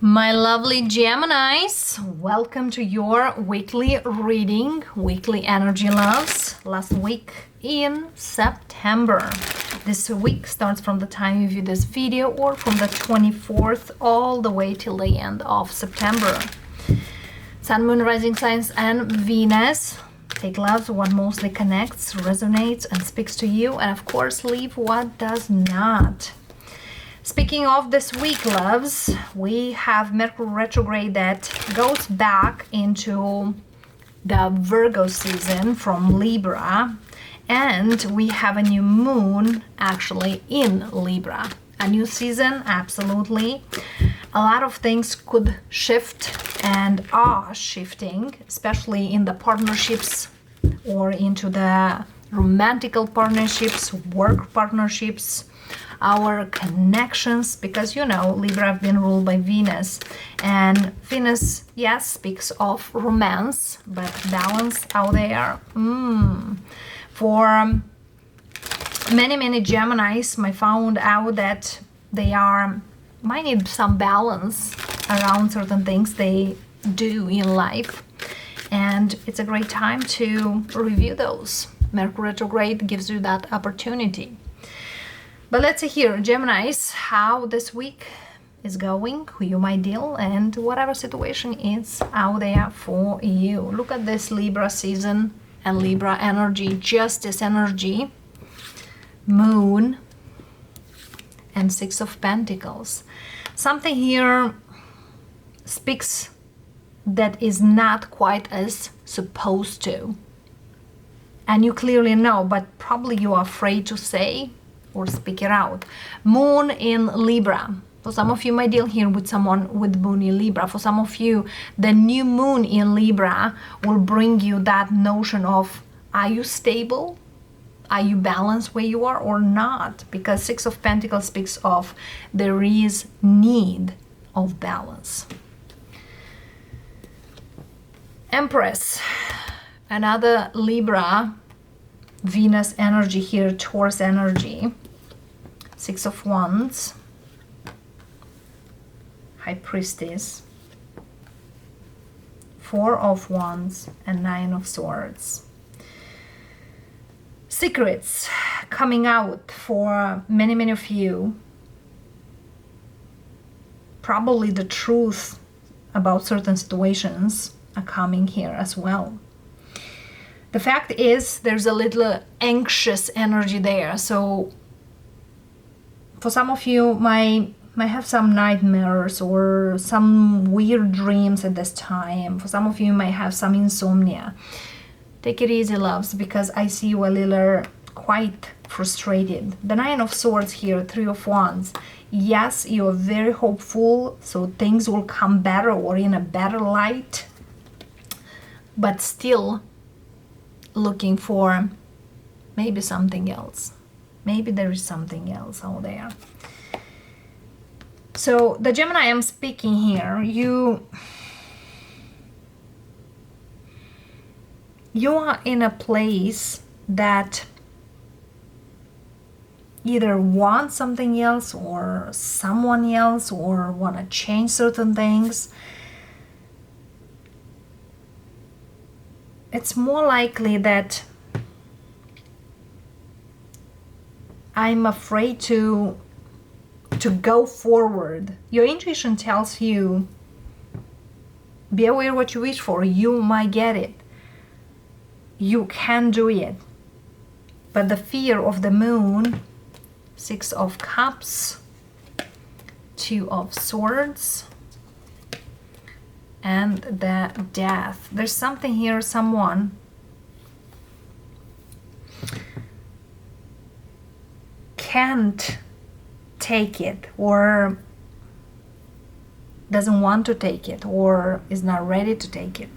My lovely Geminis, welcome to your weekly reading, weekly energy loves, last week in September. This week starts from the time you view this video or from the 24th all the way till the end of September. Sun, Moon, Rising signs and Venus. Take loves what mostly connects, resonates and speaks to you, and of course leave what does not. Speaking of this week, loves, we have Mercury retrograde that goes back into the Virgo season from Libra, and we have a new moon actually in Libra. A new season, absolutely. A lot of things could shift and are shifting, especially in the partnerships or into the romantical partnerships, work partnerships, our connections, because you know Libra have been ruled by Venus, and Venus, yes, speaks of romance, but balance out there. For many Geminis, I found out that they might need some balance around certain things they do in life, and it's a great time to review those. Mercury retrograde gives you that opportunity. But let's see here, Geminis, how this week is going, who you might deal, and whatever situation is out there for you. Look at this Libra season and Libra energy, justice energy, moon, and Six of Pentacles. Something here speaks that is not quite as supposed to. And you clearly know, but probably you are afraid to say or speak it out. Moon in Libra. For some of you might deal here with someone with moon in Libra. For some of you, the new moon in Libra will bring you that notion of, are you stable? Are you balanced where you are or not? Because Six of Pentacles speaks of there is need of balance. Empress, another Libra, Venus energy here, Taurus energy, Six of Wands, High Priestess, Four of Wands, and Nine of Swords. Secrets coming out for many of you. Probably the truth about certain situations are coming here as well. The fact is, there's a little anxious energy there. So for some of you might have some nightmares or some weird dreams at this time. For some of you might have some insomnia. Take it easy, loves, because I see you a little quite frustrated. The Nine of Swords here, Three of Wands. Yes, you are very hopeful, so things will come better or in a better light, but still looking for maybe something else. Maybe there is something else out there. So the Gemini I'm speaking here, you are in a place that either want something else or someone else or want to change certain things. It's more likely that I'm afraid to go forward. Your intuition tells you, be aware what you wish for. You might get it. You can do it. But the fear of the moon, Six of Cups, Two of Swords, and the Death. There's something here, someone can't take it or doesn't want to take it or is not ready to take it.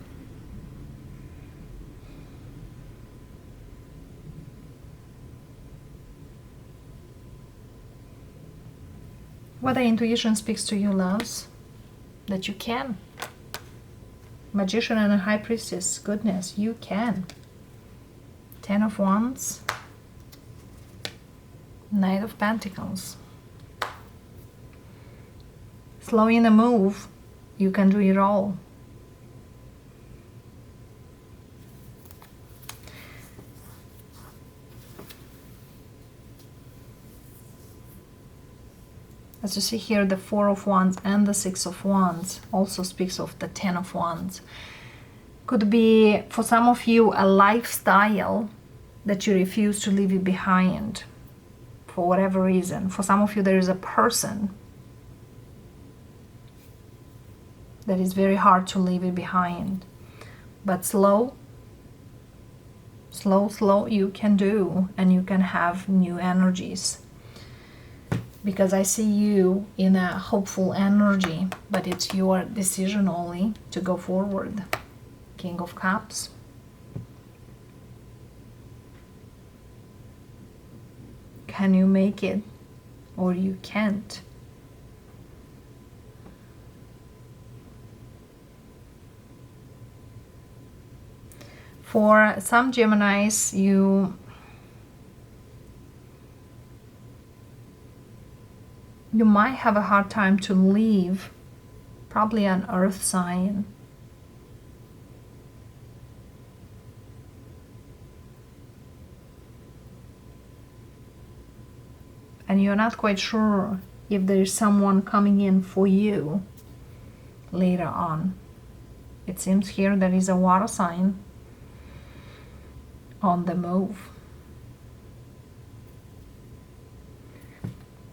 Whether intuition speaks to you, loves, that you can. Magician and a High Priestess, goodness, you can. Ten of Wands, Knight of Pentacles. Slowing the move, You can do it all. As you see here, the Four of Wands and the Six of Wands also speaks of the Ten of Wands. Could be, for some of you, a lifestyle that you refuse to leave it behind for whatever reason. For some of you, there is a person that is very hard to leave it behind. But slow, you can do, and you can have new energies. Because I see you in a hopeful energy, but it's your decision only to go forward. King of Cups. Can you make it, or you can't? For some Geminis, you might have a hard time to leave, probably an earth sign. And you're not quite sure if there is someone coming in for you later on. It seems here there is a water sign on the move.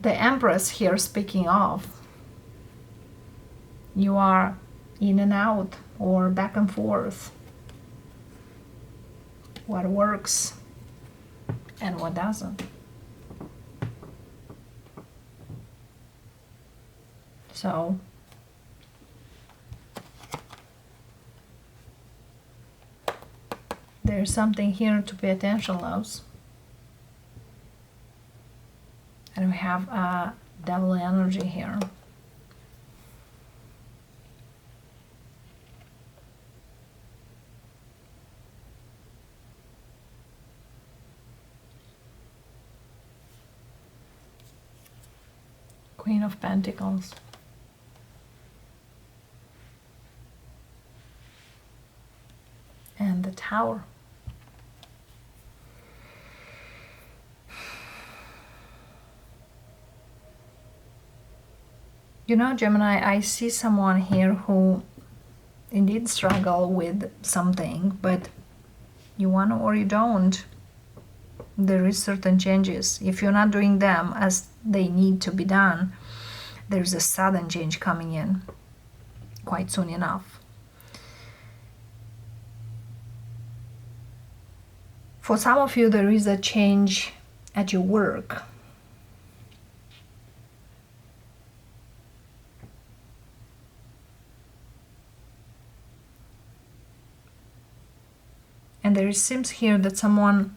The Empress here, speaking of, you are in and out or back and forth. What works and what doesn't. So there's something here to pay attention, loves. And we have a devil energy here. Queen of Pentacles. And the Tower. You know, Gemini, I see someone here who indeed struggle with something, but you want to or you don't. There is certain changes. If you're not doing them as they need to be done, there's a sudden change coming in quite soon enough. For some of you, there is a change at your work. And there seems here that someone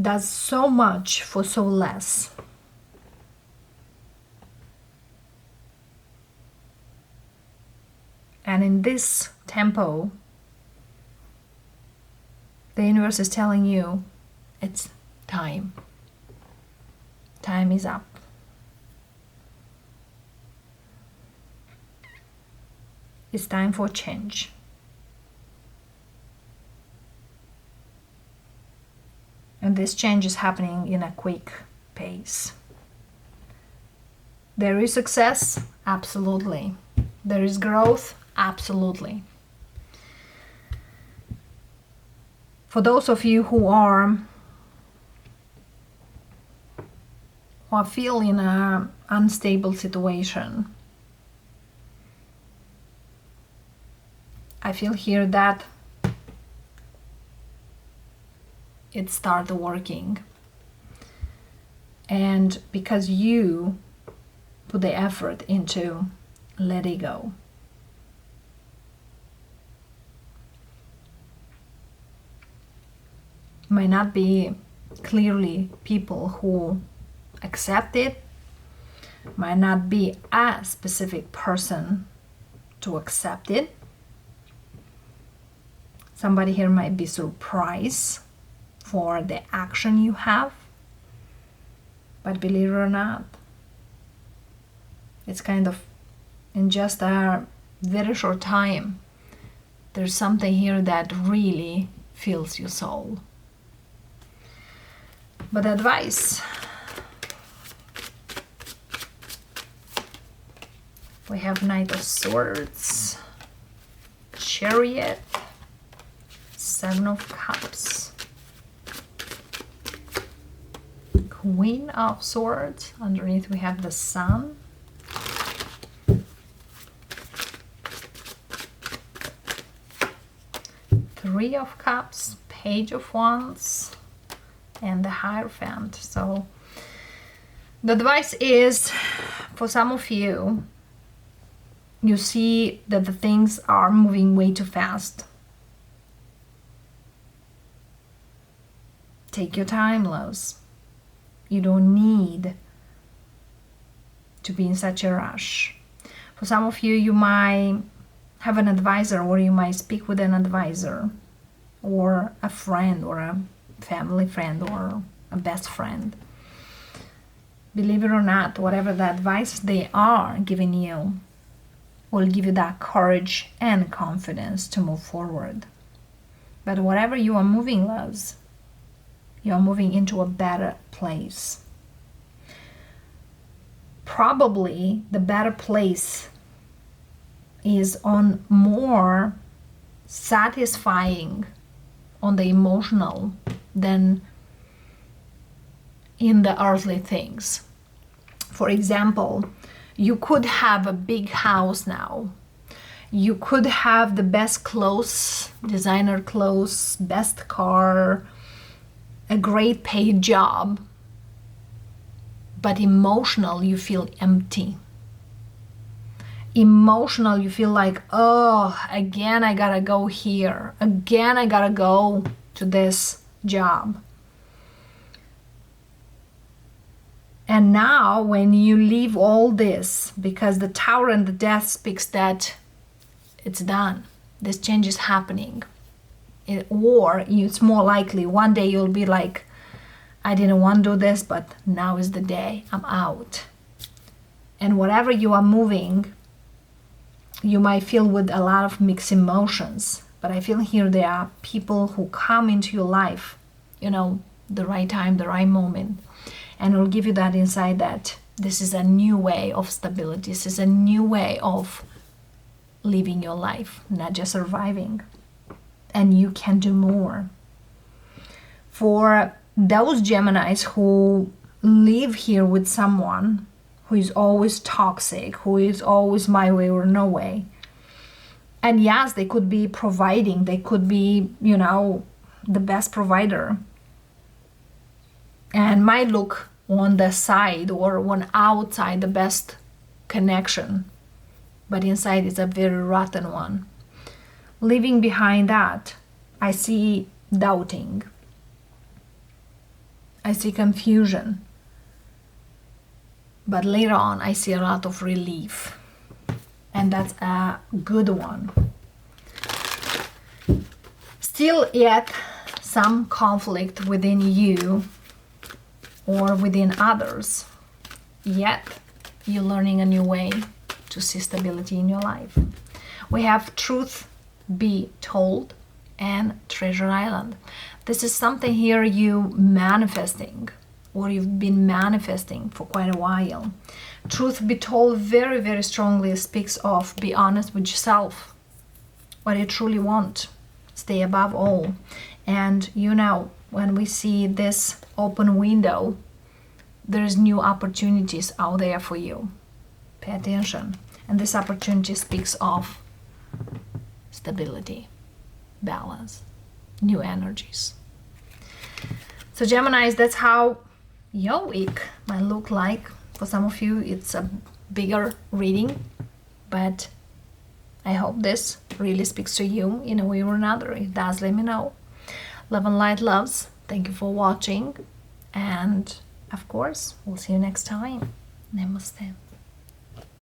does so much for so less. And in this tempo, the universe is telling you it's time. Time is up. It's time for change. And this change is happening in a quick pace. There is success, absolutely. There is growth, absolutely. For those of you who are feeling an unstable situation, I feel here that it started working. And because you put the effort into letting go. Might not be clearly people who accept it, might not be a specific person to accept it. Somebody here might be surprised for the action you have, but believe it or not, it's kind of in just a very short time. There's something here that really fills your soul. But advice. We have Knight of Swords, Chariot, Seven of Cups, Queen of Swords. Underneath we have the Sun, Three of Cups, Page of Wands, and the Hierophant. So the advice is, for some of you, you see that the things are moving way too fast. Take your time, loves. You don't need to be in such a rush. For some of you, you might have an advisor, or you might speak with an advisor, or a friend, or a family friend, or a best friend. Believe it or not, whatever the advice they are giving you will give you that courage and confidence to move forward. But whatever you are moving, loves, you are moving into a better place. Probably the better place is on more satisfying on the emotional than in the earthly things. For example, you could have a big house now. You could have the best clothes, designer clothes, best car, a great paid job, but emotional, you feel empty. Emotional, you feel like, oh, again I gotta go here. Again I gotta go to this job. And now when you leave all this, because the Tower and the Death speaks that it's done, this change is happening. Or it's more likely one day you'll be like, I didn't want to do this, but now is the day, I'm out. And whatever you are moving, you might feel with a lot of mixed emotions. But I feel here there are people who come into your life, the right time, the right moment, and will give you that insight that this is a new way of stability. This is a new way of living your life, not just surviving. And you can do more. For those Geminis who live here with someone who is always toxic, who is always my way or no way, and yes, they could be providing, they could be, the best provider, and might look on the side or on outside the best connection, but inside it's a very rotten one. Leaving behind that, I see doubting. I see confusion. But later on, I see a lot of relief. And that's a good one. Still yet some conflict within you or within others. Yet you're learning a new way to see stability in your life. We have Truth Be Told and Treasure Island. This is something here you manifesting, or you've been manifesting for quite a while. Truth Be Told very, very strongly speaks of be honest with yourself, what you truly want, stay above all. And when we see this open window, there's new opportunities out there for you. Pay attention. And this opportunity speaks of stability, balance, new energies. So Geminis, that's how your week might look like. For some of you, it's a bigger reading, but I hope this really speaks to you in a way or another. It does, let me know. Love and light, loves. Thank you for watching. And of course, we'll see you next time. Namaste.